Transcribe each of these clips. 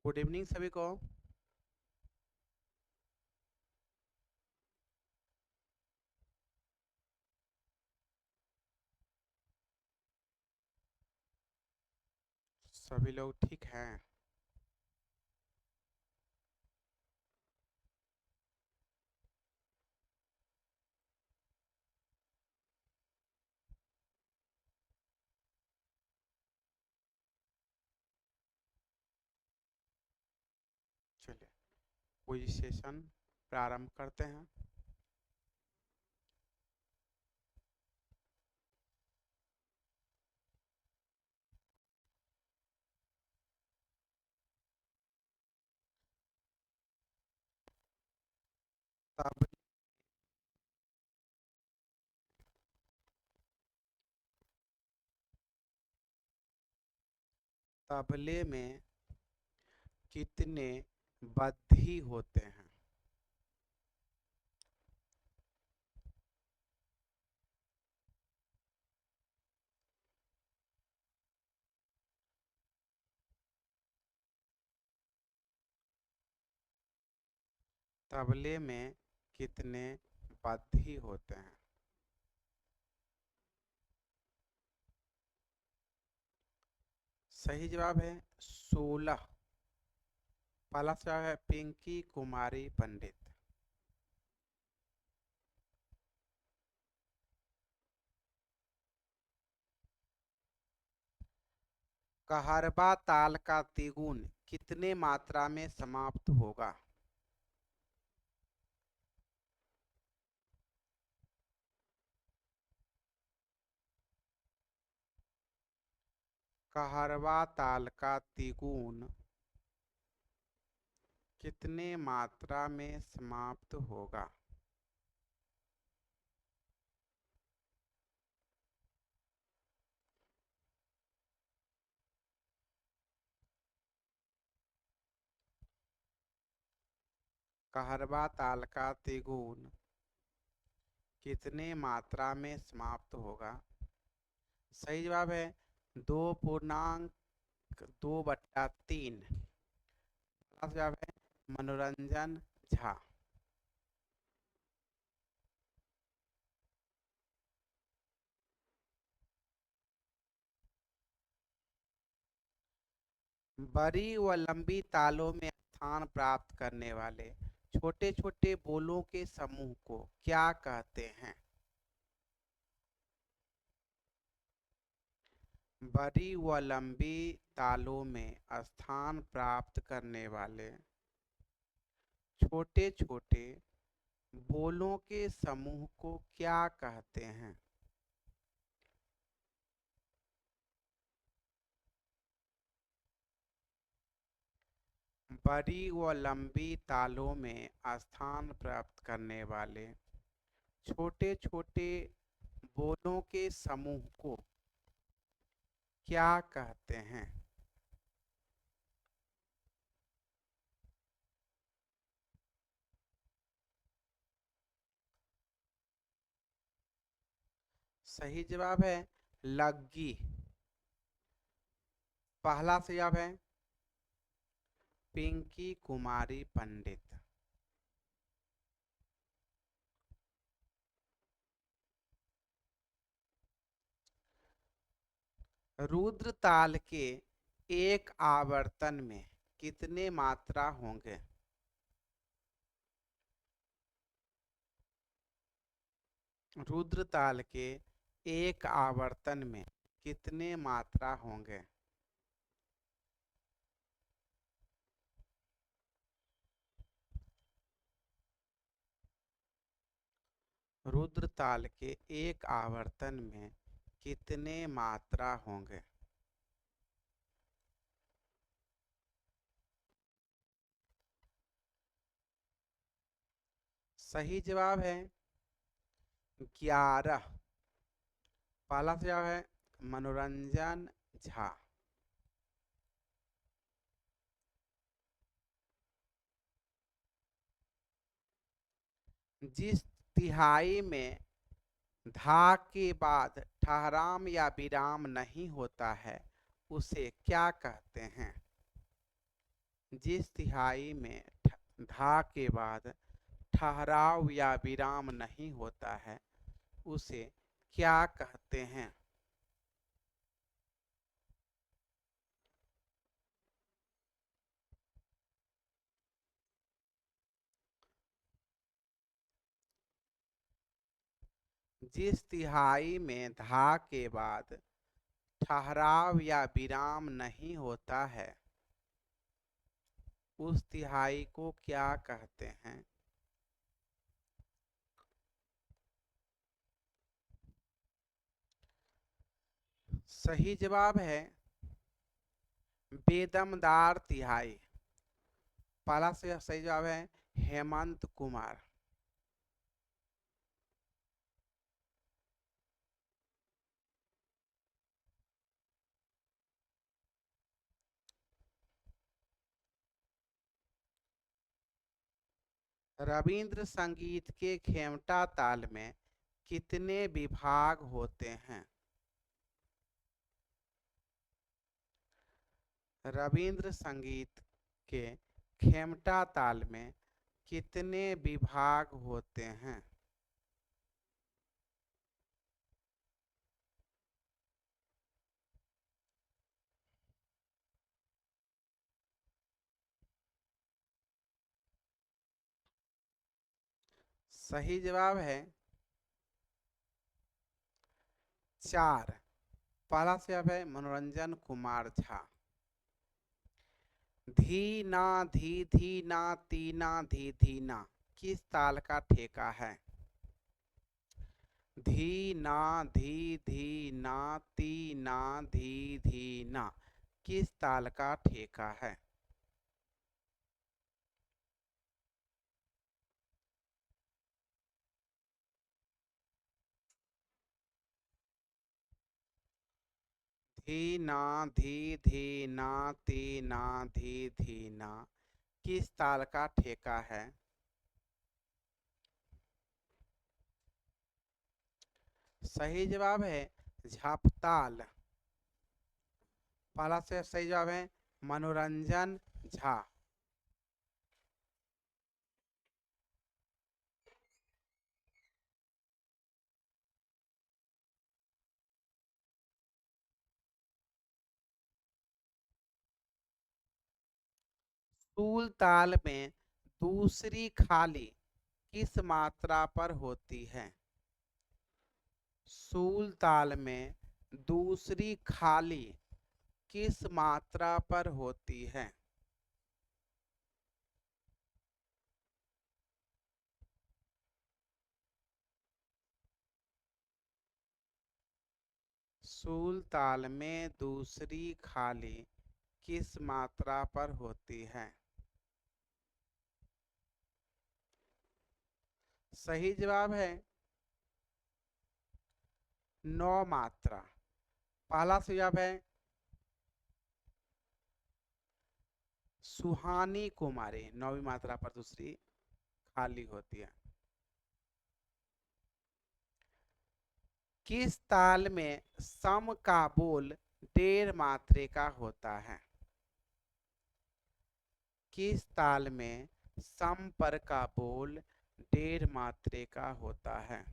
Good evening सभी को। सभी लोग ठीक हैं? चलिए, कोई सेशन प्रारंभ करते हैं। तब तबले में कितने बद्धी होते हैं? तबले में कितने बद्धी होते हैं? सही जवाब है 16। पहला जवाब है पिंकी कुमारी पंडित। कहरबा ताल का तिगुन कितने मात्रा में समाप्त होगा? कहरवा ताल का तिगुन कितने मात्रा में समाप्त होगा? कहरवा ताल का तिगुन कितने मात्रा में समाप्त होगा? सही जवाब है 2.2/3। जवाब है मनोरंजन झा। बड़ी व लंबी तालों में स्थान प्राप्त करने वाले छोटे छोटे बोलों के समूह को क्या कहते हैं? बड़ी व लंबी तालों में स्थान प्राप्त करने वाले छोटे छोटे बोलों के समूह को क्या कहते हैं? बड़ी व लंबी तालों में स्थान प्राप्त करने वाले छोटे छोटे बोलों के समूह को क्या कहते हैं? सही जवाब है लग्गी। पहला जवाब है पिंकी कुमारी पंडित। रुद्र ताल के एक आवर्तन में कितने मात्रा होंगे? रुद्र ताल के एक आवर्तन में कितने मात्रा होंगे? रुद्र ताल के एक आवर्तन में कितने मात्रा होंगे? सही जवाब है 11। पहला जवाब है मनोरंजन झा। जिस तिहाई में धा के बाद ठहराम या विराम नहीं होता है उसे क्या कहते हैं? जिस तिहाई में धा के बाद ठहराव या विराम नहीं होता है उसे क्या कहते हैं? जिस तिहाई में धा के बाद ठहराव या विराम नहीं होता है उस तिहाई को क्या कहते हैं? सही जवाब है बेदमदार तिहाई। पहला से सही जवाब है हेमंत कुमार। रविंद्र संगीत के खेमटा ताल में कितने विभाग होते हैं? रविंद्र संगीत के खेमटा ताल में कितने विभाग होते हैं? सही जवाब है 4। पहला से जवाब है मनोरंजन कुमार झा। धी ना धी धी ना तीना धी धी ना किस ताल का ठेका है? धी ना धी धी ना तीना धी धी ना किस ताल का ठेका है? धी ना धी धी ना तीना धी धी ना किस ताल का ठेका है? सही जवाब है झपताल। पहला से सही जवाब है मनोरंजन झा। सूल ताल में दूसरी खाली किस मात्रा पर होती है? सूल ताल में दूसरी खाली किस मात्रा पर होती है? सूल ताल में दूसरी खाली किस मात्रा पर होती है? सही जवाब है 9 मात्रा। पहला से जवाब है सुहानी कुमारी, 9वीं मात्रा पर दूसरी खाली होती है। किस ताल में सम का बोल 1.5 मात्रे का होता है? किस ताल में सम पर का बोल 1.5 मात्रे का होता है?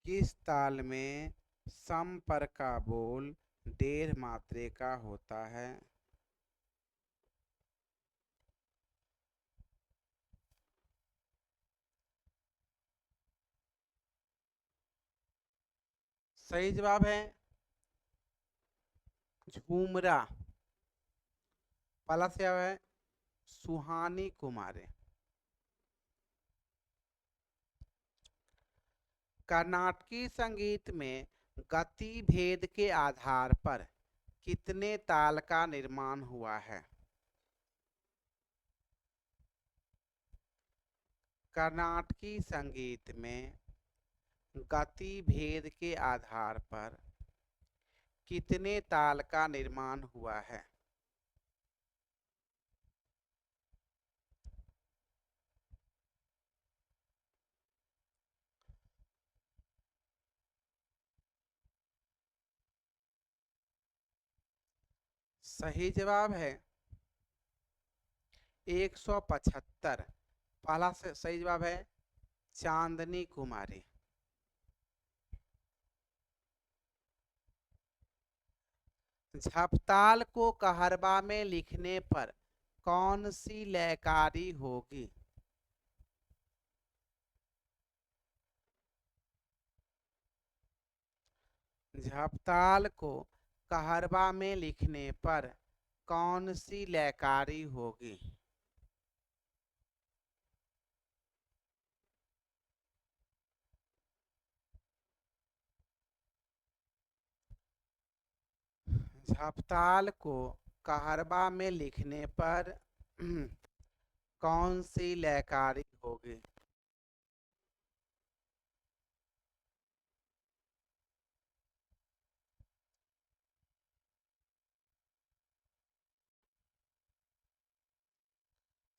किस ताल में सम पर का बोल 1.5 मात्रे का होता है? सही जवाब है झूमरा। पहला से जवाब है सुहानी कुमारी। कर्नाटकी संगीत में गति भेद के आधार पर कितने ताल का निर्माण हुआ है? कर्नाटकी संगीत में गति भेद के आधार पर कितने ताल का निर्माण हुआ है? सही जवाब है 175। पहला सही जवाब है चांदनी कुमारी। झपताल को कहरबा में लिखने पर कौन सी लयकारी होगी? झपताल को कहरबा में लिखने पर कौन सी लयकारी होगी? झपताल को कहरबा में लिखने पर कौन सी लयकारी होगी?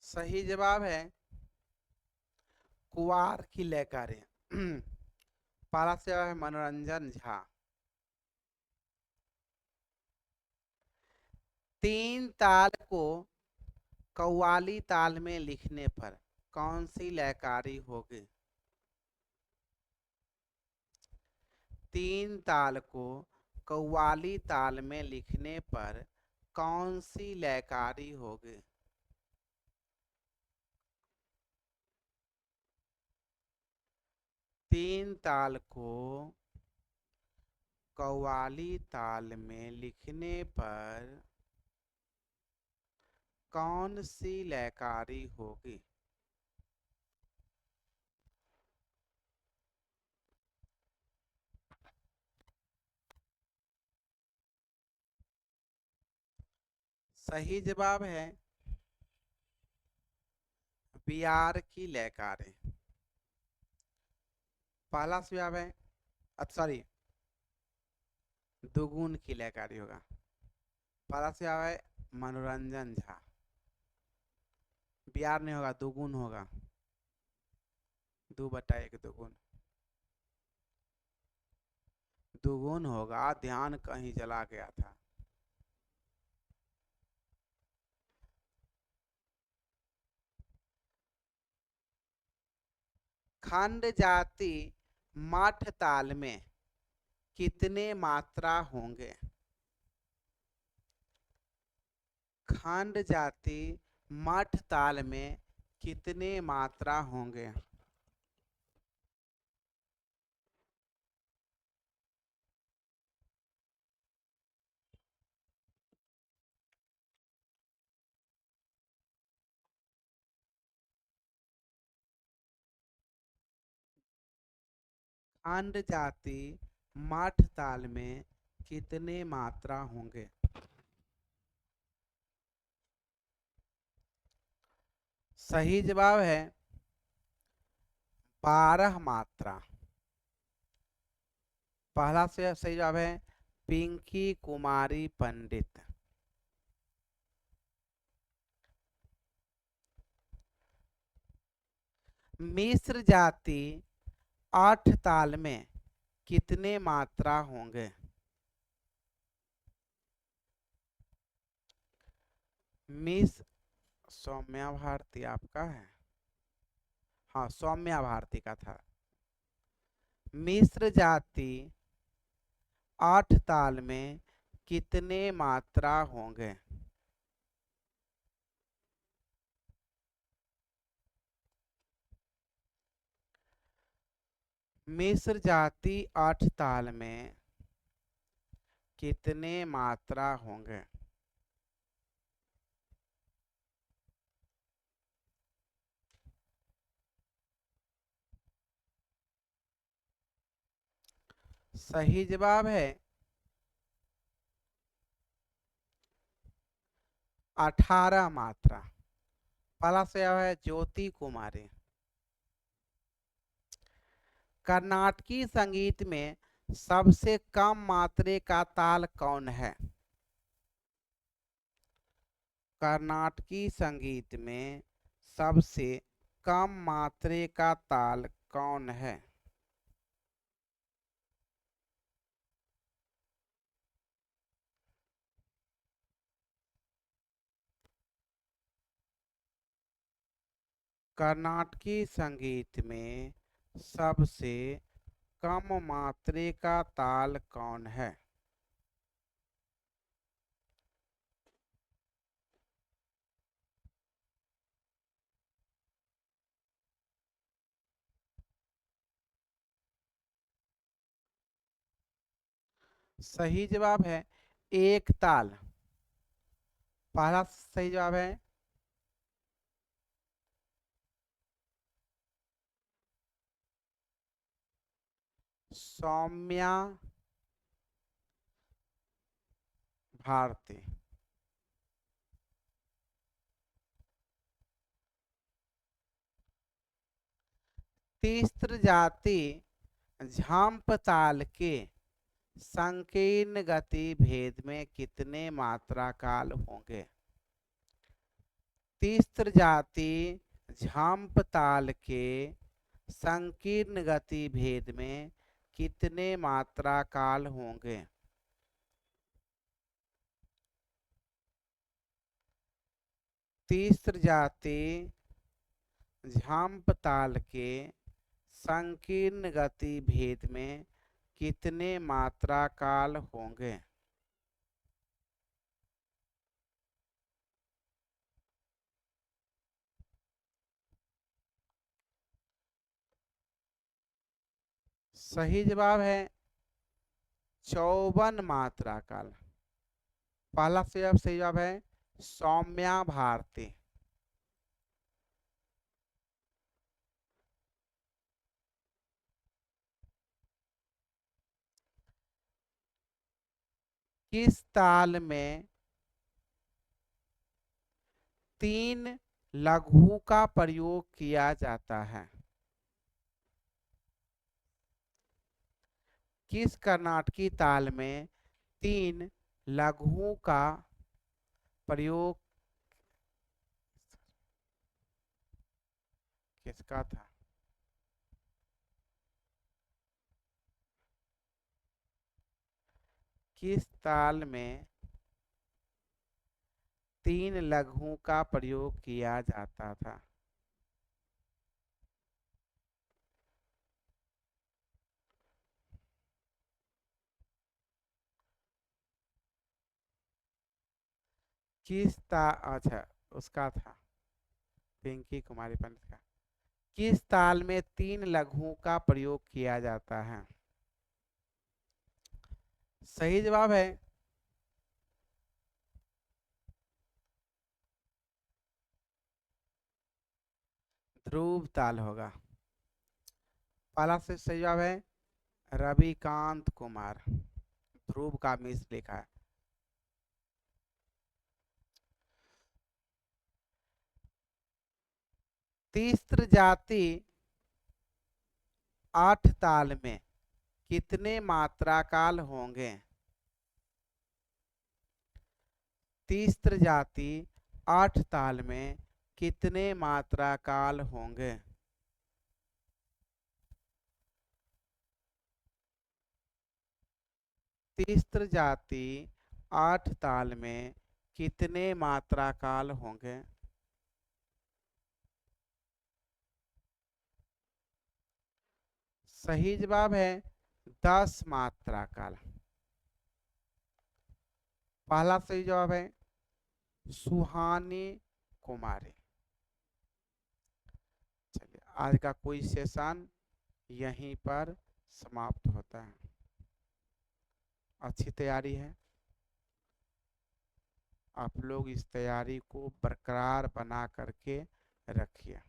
सही जवाब है कुवार की लयकारी। पहला से है मनोरंजन झा। तीन ताल को कव्वाली ताल में लिखने पर कौन सी लयकारी होगी? तीन ताल को कव्वाली ताल में लिखने पर कौन सी लयकारी होगी? तीन ताल को कव्वाली ताल में लिखने पर कौन सी लयकारी होगी? सही जवाब है बिहार की लयकारी। पहला जवाब है सॉरी दुगुन की लयकारी होगा। पहला जवाब है मनोरंजन झा। बिहार नहीं होगा, दुगुन होगा। 2/1 दुगुन। दुगुन होगा, ध्यान कहीं चला गया था। खंड जाति मठ ताल में कितने मात्रा होंगे? खंड जाति मठ ताल में कितने मात्रा होंगे? खंड जाति मठ ताल में कितने मात्रा होंगे? सही जवाब है 12 मात्रा। पहला से सही जवाब है पिंकी कुमारी पंडित। मिश्र जाति 8 ताल में कितने मात्रा होंगे? मिस सौम्या भारती आपका है? हाँ, सौम्या भारती का था। मिश्र जाति 8 ताल में कितने मात्रा होंगे? मिश्र जाति 8 ताल में कितने मात्रा होंगे? सही जवाब है 18 मात्रा। पहला से है ज्योति कुमारी। कर्नाटकी संगीत में सबसे कम मात्रे का ताल कौन है? कर्नाटकी संगीत में सबसे कम मात्रे का ताल कौन है? कर्नाटकी संगीत में सबसे कम मात्रे का ताल कौन है? सही जवाब है एक ताल। पहला सही जवाब है सौम्या भारती। तीस्र जाति झांप ताल के संकीर्ण गति भेद में कितने मात्रा काल होंगे? तीस्र जाति झांप ताल के संकीर्ण गति भेद में कितने मात्रा काल होंगे? तीस्र जाति झांप ताल के संकीर्ण गति भेद में कितने मात्रा काल होंगे? सही जवाब है 54 मात्रा काल। पहला सही जवाब है सौम्या भारती। किस ताल में 3 लघु का प्रयोग किया जाता है? किस कर्नाटकी ताल में 3 लघुओं का प्रयोग किसका था? किस ताल में 3 लघुओं का प्रयोग किया जाता था? अच्छा उसका था पिंकी कुमारी पंडित का। किस ताल में 3 लघुओं का प्रयोग किया जाता है? सही जवाब है ध्रुव ताल होगा। पहला से सही जवाब है रविकांत कुमार। ध्रुव का मिस लिखा है। तीस्र जाति 8 ताल में कितने मात्रा काल होंगे? तीस्र जाति 8 ताल में कितने मात्रा काल होंगे? तीस्र जाति 8 ताल में कितने मात्रा काल होंगे? सही जवाब है 10 मात्रा काल। पहला सही जवाब है सुहानी कुमारी। चलिए आज का कोई सेशन यहीं पर समाप्त होता है। अच्छी तैयारी है। आप लोग इस तैयारी को बरकरार बना करके रखिए।